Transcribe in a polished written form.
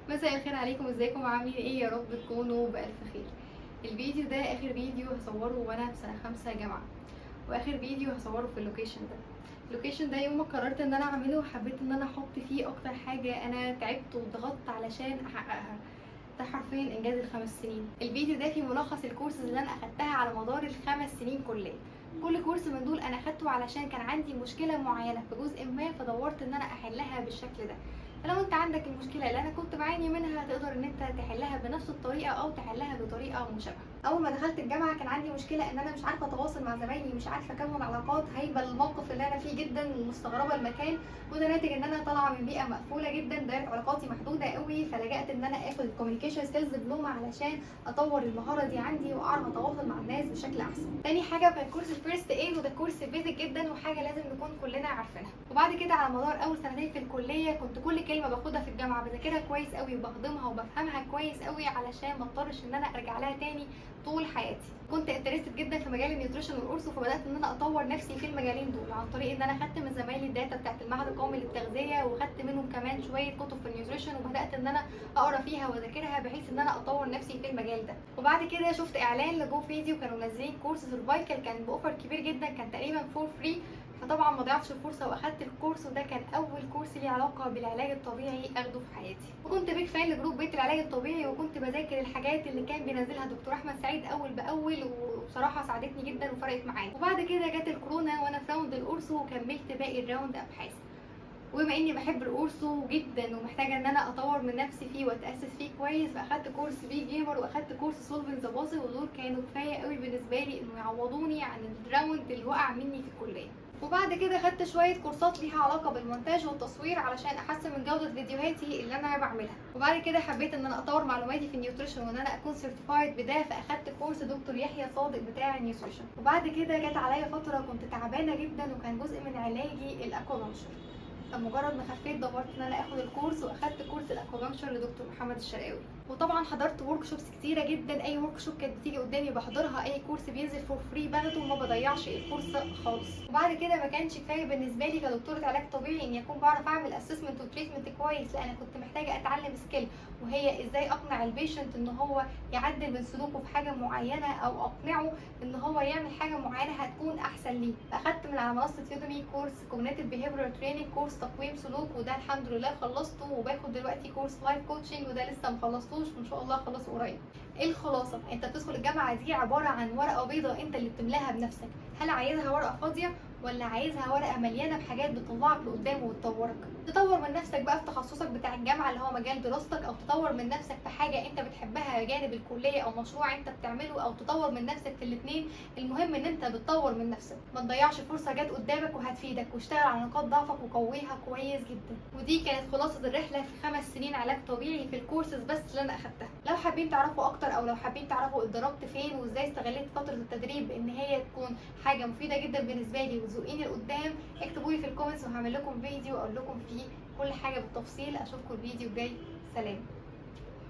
مساء الخير عليكم، ازيكم عاملين ايه؟ يا رب تكونوا بألف خير. الفيديو ده اخر فيديو هصوره وانا في سنة 5 جامعة، واخر فيديو هصوره في اللوكيشن ده. اللوكيشن ده يوم ما قررت ان انا اعمله وحبيت ان انا احط فيه اكتر حاجة انا تعبت وضغطت علشان احققها. ده حرفيا انجاز ال5 سنين. الفيديو ده فيه ملخص الكورسز اللي انا اخدتها على مدار ال5 سنين كلها. كل كورس من دول انا اخدته علشان كان عندي مشكله معينه في جزء ما، فدورت ان انا احلها بالشكل ده. فلو انت عندك المشكله اللي انا كنت بعاني منها، هتقدر ان انت تحلها بنفس الطريقه او تحلها بطريقه مشابهه. اول ما دخلت الجامعه كان عندي مشكله ان انا مش عارفه اتواصل مع زمايلي، مش عارفه اكون علاقات، هايبه الموقف اللي انا فيه جدا ومستغربه المكان، وده ناتج ان انا طالعه من بيئه مقفوله جدا، دايره علاقاتي محدوده قوي. فلجأت ان انا اخد الكوميونيكيشن سكيلز دبلومه علشان اطور المهاره دي عندي واعرف اتواصل مع الناس بشكل احسن. تاني حاجه كان كورس الفيرست ايد، وده كورس بيزك جدا وحاجه لازم نكون كلنا عارفينها. وبعد كده على مدار اول سنتين في الكليه كنت كل كلمه باخدها في الجامعه بذاكرها كويس قوي وبخدمها وبفهمها كويس قوي علشان ما اضطرش ان انا ارجع لها تاني طول حياتي. كنت انترستد جدا في مجال النيوتريشن والقرص، فبدات ان انا اطور نفسي في المجالين دول عن طريق ان انا خدت من زمايلي الداتا بتاعت المعهد القومي للتغذيه، وخدت منهم كمان شويه كتب في النيوتريشن، وبدات ان انا اقرا فيها واذاكرها بحيث ان انا اطور نفسي في المجال ده. وبعد كده شفت اعلان لجو فيديو كانوا منزلين كورس سيرفايكال، كان باوفر كبير جدا، كان تقريبا فور فري. فطبعا ما ضيعتش الفرصه واخدت الكورس، وده كان اول كورس ليه علاقه بالعلاج الطبيعي اخده في حياتي. وكنت بيك فان لجروب بيت العلاج الطبيعي، وكنت بذاكر الحاجات اللي كان بينزلها دكتور احمد سعيد اول باول، وبصراحه ساعدتني جدا وفرقت معايا. وبعد كده جت الكورونا وانا في راوند القرص، وكملت باقي الراوند ابحاث. وبما اني بحب القرصو جدا ومحتاجه ان انا اطور من نفسي فيه واتاسس فيه كويس، فاخدت كورس بي جيمر واخدت كورس سولفنج ذا بازل، ودول كانوا كفايه قوي بالنسبه لي انه يعوضوني عن الراوند اللي وقع مني في الكليه. وبعد كده خدت شويه كورسات ليها علاقه بالمونتاج والتصوير علشان احسن من جوده فيديوهاتي اللي انا بعملها. وبعد كده حبيت ان انا اطور معلوماتي في النيوتريشن وان انا اكون سيرتيفايد بده، فاخدت كورس دكتور يحيى صادق بتاع النيوتريشن. وبعد كده جت عليا فتره كنت تعبانه جدا، وكان جزء من علاجي الاكوبانكشر. فمجرد ما خفيت دورت ان انا اخد الكورس، واخدت كورس الاكوبانكشر لدكتور محمد الشرقاوي. وطبعا حضرت ورك شوبس كتيره جدا، اي ورك شوب كانت بتيجي قدامي بحضرها، اي كورس بينزل فور فري باخده وما بضيعش الفرصه خالص. وبعد كده ما كانش كفايه بالنسبه لي كدكتوره علاج طبيعي اني اكون بعرف اعمل اسسمنت وتريتمنت كويس، لا انا كنت محتاجه اتعلم سكيل، وهي ازاي اقنع البيشنت ان هو يعدل من سلوكه في حاجه معينه، او اقنعه ان هو يعمل حاجه معينه هتكون احسن ليه. فاخدت من على منصه يوديمي كورس كوجنيتيف بيهيفيرال تريننج، كورس تقويم سلوك، وده الحمد لله خلصته، وباخد دلوقتي كورس لايف كوتشنج، وده لسه مخلصتوش وان شاء الله اخلصه قريب. ايه الخلاصه؟ انت بتدخل الجامعه دي عباره عن ورقه بيضاء انت اللي بتملاها بنفسك. هل عايزها ورقه فاضيه ولا عايزها ورقه مليانه بحاجات بتطلعك لقدام وتطورك؟ تطور من نفسك بقى في تخصصك بتاع الجامعه اللي هو مجال دراستك، او تطور من نفسك في حاجه انت بتحبها جانب الكليه، او مشروع انت بتعمله، او تطور من نفسك في الاثنين. المهم ان انت بتطور من نفسك، ما تضيعش فرصه جت قدامك وهتفيدك، واشتغل على نقاط ضعفك وقويها كويس جدا. ودي كانت خلاصه الرحله في 5 سنين علاج طبيعي في الكورسز بس اللي انا اخدتها. لو حابين تعرفوا اكتر، او لو حابين تعرفوا اتدربت فين وازاي استغليت فتره التدريب ان هي تكون حاجه مفيده جدا بالنسبه لي وتزقيني لقدام، اكتبوا لي في الكومنتس وهعمل لكم فيديو اقول لكم فيه كل حاجه بالتفصيل. اشوفكم الفيديو الجاي، سلام.